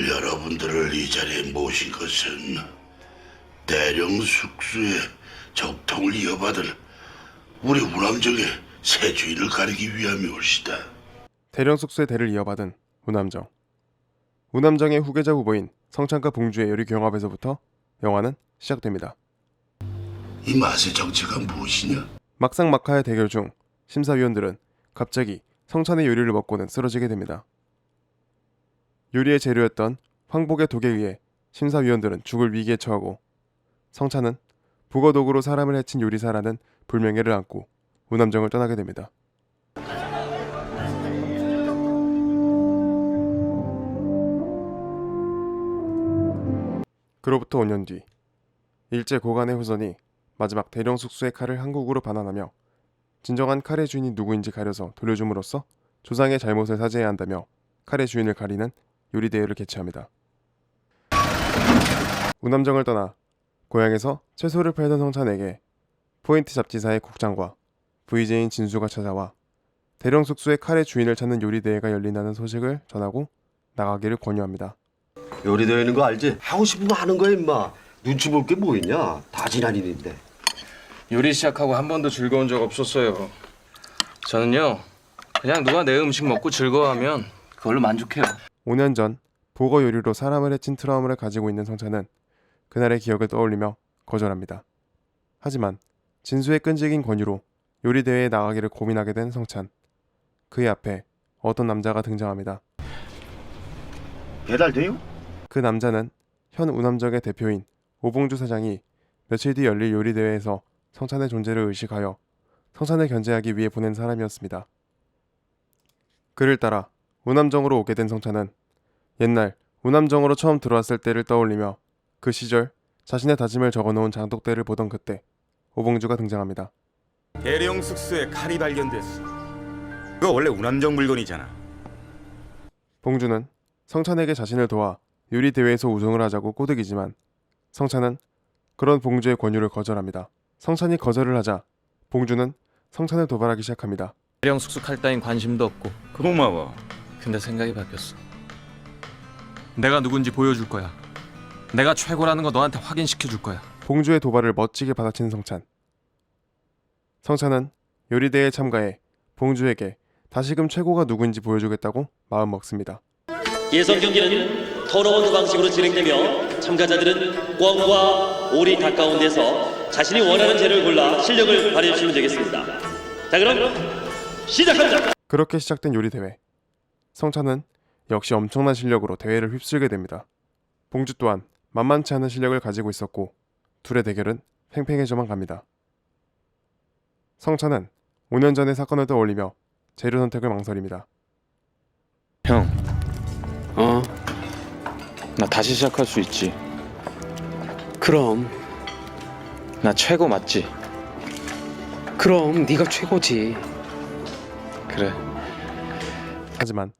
여러분들을 이 자리에 모신 것은 대령 숙수의 적통을 이어받을 우리 우남정의 새 주인을 가리기 위함이올시다. 대령 숙수의 대를 이어받은 우남정. 우남정의 후계자 후보인 성찬과 봉주의 요리 경합에서부터 영화는 시작됩니다. 이 맛의 정체가 무엇이냐? 막상막하의 대결 중 심사위원들은 갑자기 성찬의 요리를 먹고는 쓰러지게 됩니다. 요리의 재료였던 황복의 독에 의해 심사위원들은 죽을 위기에 처하고 성찬은 북어독으로 사람을 해친 요리사라는 불명예를 안고 우남정을 떠나게 됩니다. 그로부터 5년 뒤 일제 고간의 후손이 마지막 대령 숙수의 칼을 한국으로 반환하며 진정한 칼의 주인이 누구인지 가려서 돌려줌으로써 조상의 잘못을 사죄해야 한다며 칼의 주인을 가리는 요리 대회를 개최합니다. 우남정을 떠나 고향에서 채소를 팔던 성찬에게 포인트 잡지사의 국장과 VJ인 진수가 찾아와 대령 숙수의 칼의 주인을 찾는 요리 대회가 열린다는 소식을 전하고 나가기를 권유합니다. 요리 대회는 거 알지? 하고 싶으면 하는 거야 임마. 눈치 볼 게 뭐 있냐? 다 지난 일인데. 요리 시작하고 한 번도 즐거운 적 없었어요. 저는요, 그냥 누가 내 음식 먹고 즐거워하면 그걸로 만족해요. 5년 전 보거 요리로 사람을 해친 트라우마를 가지고 있는 성찬은 그날의 기억을 떠올리며 거절합니다. 하지만 진수의 끈질긴 권유로 요리 대회에 나가기를 고민하게 된 성찬. 그의 앞에 어떤 남자가 등장합니다. 배달돼요? 그 남자는 현 우남정의 대표인 오봉주 사장이 며칠 뒤 열릴 요리 대회에서 성찬의 존재를 의식하여 성찬을 견제하기 위해 보낸 사람이었습니다. 그를 따라 우남정으로 오게 된 성찬은 옛날 우남정으로 처음 들어왔을 때를 떠올리며 그 시절 자신의 다짐을 적어놓은 장독대를 보던 그때 오봉주가 등장합니다. 대령 숙소에 칼이 발견됐어. 그거 원래 우남정 물건이잖아. 봉주는 성찬에게 자신을 도와 요리 대회에서 우승을 하자고 꼬드기지만 성찬은 그런 봉주의 권유를 거절합니다. 성찬이 거절을 하자 봉주는 성찬을 도발하기 시작합니다. 대령 숙소 칼 따윈 관심도 없고. 고마워. 근데 생각이 바뀌었어. 내가 누군지 보여줄 거야. 내가 최고라는 거 너한테 확인시켜 줄 거야. 봉주의 도발을 멋지게 받아치는 성찬. 성찬은 요리대회에 참가해 봉주에게 다시금 최고가 누구인지 보여주겠다고 마음먹습니다. 예선 경기는 토너먼트 방식으로 진행되며 참가자들은 꿩과 오리 가까운 데서 자신이 원하는 재료를 골라 실력을 발휘해 주시면 되겠습니다. 자, 그럼 시작합니다. 그렇게 시작된 요리대회. 성찬은 역시 엄청난 실력으로 대회를 휩쓸게 됩니다. 봉주 또한 만만치 않은 실력을 가지고 있었고 둘의 대결은 팽팽해져만 갑니다. 성찬은 5년 전의 사건을 떠올리며 재료 선택을 망설입니다. 형, 나 다시 시작할 수 있지. 그럼 나 최고 맞지? 그럼 네가 최고지. 그래. 하지만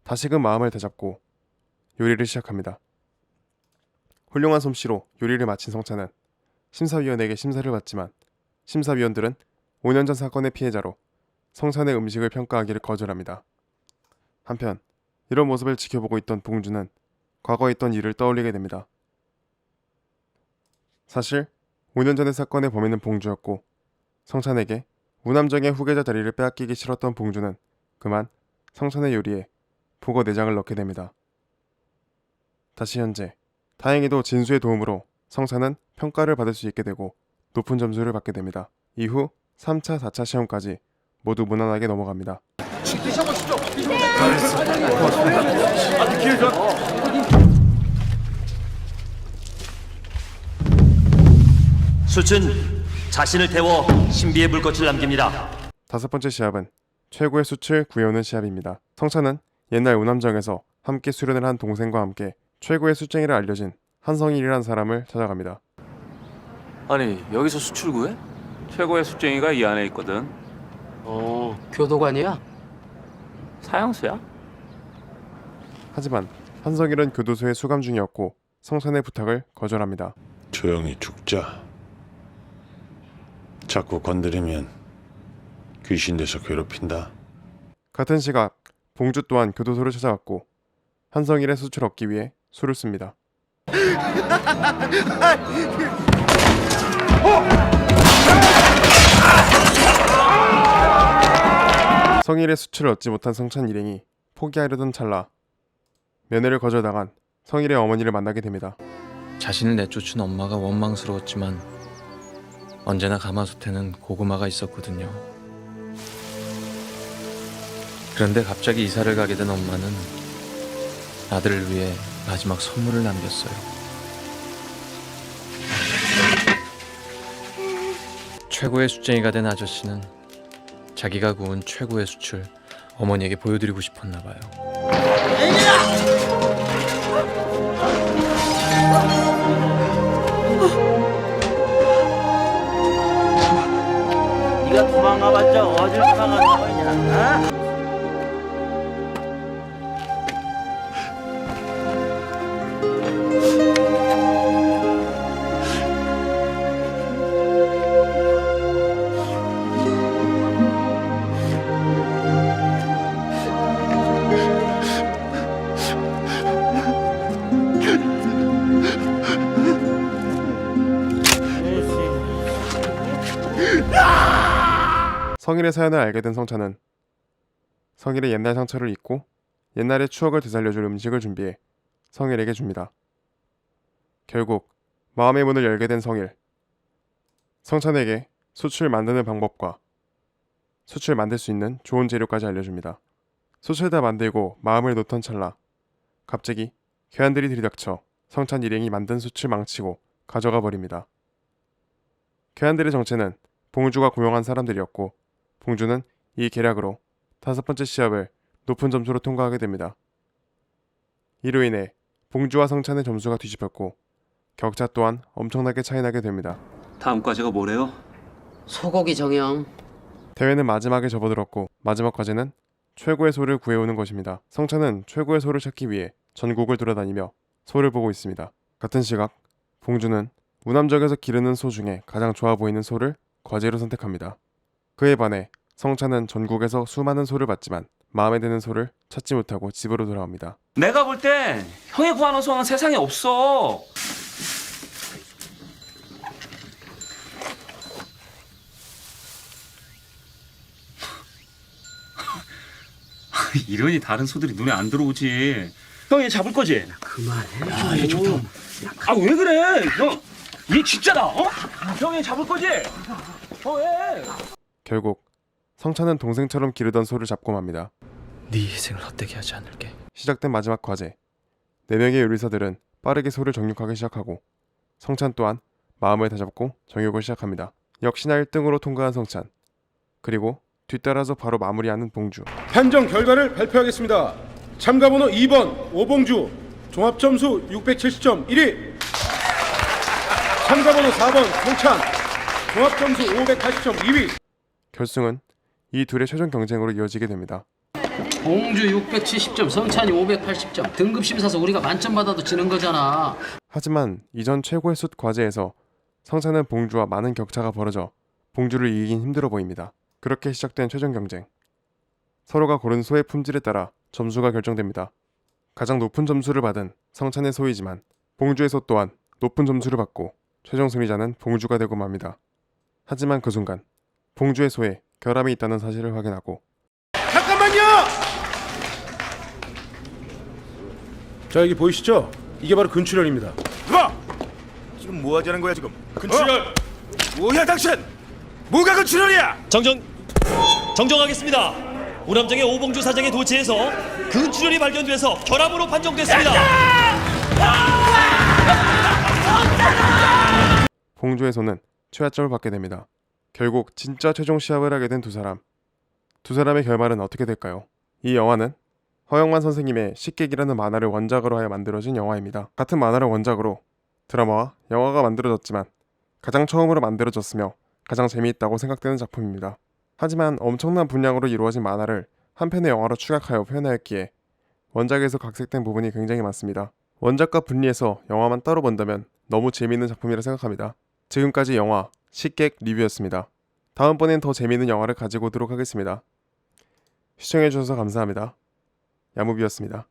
다시금 마음을 되잡고 요리를 시작합니다. 훌륭한 솜씨로 요리를 마친 성찬은 심사위원에게 심사를 받지만 심사위원들은 5년 전 사건의 피해자로 성찬의 음식을 평가하기를 거절합니다. 한편 이런 모습을 지켜보고 있던 봉주는 과거에 있던 일을 떠올리게 됩니다. 사실 5년 전의 사건의 범인은 봉주였고 성찬에게 우남정의 후계자 자리를 빼앗기기 싫었던 봉주는 그만 성찬의 요리에 보거 내장을 넣게 됩니다. 다시 현재 다행히도 진수의 도움으로 성찬은 평가를 받을 수 있게 되고 높은 점수를 받게 됩니다. 이후 3차, 4차 시험까지 모두 무난하게 넘어갑니다. 수춘 자신을 태워 신비의 불꽃을 남깁니다. 5번째 시합은 최고의 수출 구해오는 시합입니다. 성찬은 옛날 우남정에서 함께 수련을 한 동생과 함께 최고의 수쟁이라 알려진 한성일이라는 사람을 찾아갑니다. 아니 여기서 수출 구해? 최고의 수쟁이가 이 안에 있거든. 교도관이야? 사형수야? 하지만 한성일은 교도소에 수감 중이었고 성찬의 부탁을 거절합니다. 조용히 죽자. 자꾸 건드리면 귀신 돼서 괴롭힌다. 같은 시각 봉주 또한 교도소를 찾아갔고 한성일의 수출 얻기 위해 술을 씁니다. 성일의 수출을 얻지 못한 성찬 일행이 포기하려던 찰나 면회를 거절당한 성일의 어머니를 만나게 됩니다. 자신을 내쫓은 엄마가 원망스러웠지만 언제나 가마솥에는 고구마가 있었거든요. 그런데 갑자기 이사를 가게 된 엄마는 아들을 위해 마지막 선물을 남겼어요. 최고의 숫쟁이가 된 아저씨는 자기가 구운 최고의 수출 어머니에게 보여드리고 싶었나 봐요. 네가 도망가봤자 어딜 도망가냐? 어? 성일의 사연을 알게 된 성찬은 성일의 옛날 상처를 잊고 옛날의 추억을 되살려줄 음식을 준비해 성일에게 줍니다. 결국 마음의 문을 열게 된 성일. 성찬에게 수출 만드는 방법과 수출 만들 수 있는 좋은 재료까지 알려줍니다. 수출 다 만들고 마음을 놓던 찰나 갑자기 괴한들이 들이닥쳐 성찬 일행이 만든 수출 망치고 가져가 버립니다. 괴한들의 정체는 봉주가 고용한 사람들이었고 봉주는 이 계략으로 5번째 시합을 높은 점수로 통과하게 됩니다. 이로 인해 봉주와 성찬의 점수가 뒤집혔고 격차 또한 엄청나게 차이나게 됩니다. 다음 과제가 뭐래요? 소고기 정형. 대회는 마지막에 접어들었고 마지막 과제는 최고의 소를 구해오는 것입니다. 성찬은 최고의 소를 찾기 위해 전국을 돌아다니며 소를 보고 있습니다. 같은 시각 봉주는 우남적에서 기르는 소 중에 가장 좋아 보이는 소를 과제로 선택합니다. 그에 반해 성찬은 전국에서 수많은 소를 봤지만 마음에 드는 소를 찾지 못하고 집으로 돌아옵니다. 내가 볼 땐 형이 구하는 소는 세상에 없어. 이러니 다른 소들이 눈에 안 들어오지. 형이 잡을 거지? 그만해. 아 왜 그래? 얘 진짜다. 어? 형이 잡을 거지? 왜? 결국 성찬은 동생처럼 기르던 소를 잡고 맙니다. 네 희생을 헛되게 하지 않을게. 시작된 마지막 과제. 4명의 요리사들은 빠르게 소를 정육하기 시작하고 성찬 또한 마음을 다잡고 정육을 시작합니다. 역시나 1등으로 통과한 성찬. 그리고 뒤따라서 바로 마무리하는 봉주. 판정 결과를 발표하겠습니다. 참가번호 2번 오봉주 종합점수 670점 1위. 참가번호 4번 성찬 종합점수 580점 2위. 결승은 이 둘의 최종 경쟁으로 이어지게 됩니다. 봉주 670점, 성찬이 580점. 등급 심사서 우리가 만점 받아도 지는 거잖아. 하지만 이전 최고의 숫 과제에서 성찬은 봉주와 많은 격차가 벌어져 봉주를 이기긴 힘들어 보입니다. 그렇게 시작된 최종 경쟁. 서로가 고른 소의 품질에 따라 점수가 결정됩니다. 가장 높은 점수를 받은 성찬의 소이지만 봉주의 소 또한 높은 점수를 받고 최종 승리자는 봉주가 되고 맙니다. 하지만 그 순간 봉주의 소에 결함이 있다는 사실을 확인하고 잠깐만요. 자 여기 보이시죠? 이게 바로 근출혈입니다. 누가? 지금 뭐 하자는 거야 지금? 근출혈? 뭐야 당신? 뭐가 근출혈이야? 정정하겠습니다. 우남정의 오봉주 사장에 도취해서 근출혈이 발견돼서 결함으로 판정됐습니다. 봉주의 소는 최하점을 받게 됩니다. 결국 진짜 최종 시합을 하게 된 두 사람. 두 사람의 결말은 어떻게 될까요? 이 영화는 허영만 선생님의 식객이라는 만화를 원작으로 하여 만들어진 영화입니다. 같은 만화를 원작으로 드라마와 영화가 만들어졌지만 가장 처음으로 만들어졌으며 가장 재미있다고 생각되는 작품입니다. 하지만 엄청난 분량으로 이루어진 만화를 한 편의 영화로 추격하여 표현하였기에 원작에서 각색된 부분이 굉장히 많습니다. 원작과 분리해서 영화만 따로 본다면 너무 재미있는 작품이라 생각합니다. 지금까지 영화 식객 리뷰였습니다. 다음번엔 더 재미있는 영화를 가지고 오도록 하겠습니다. 시청해주셔서 감사합니다. 야무비였습니다.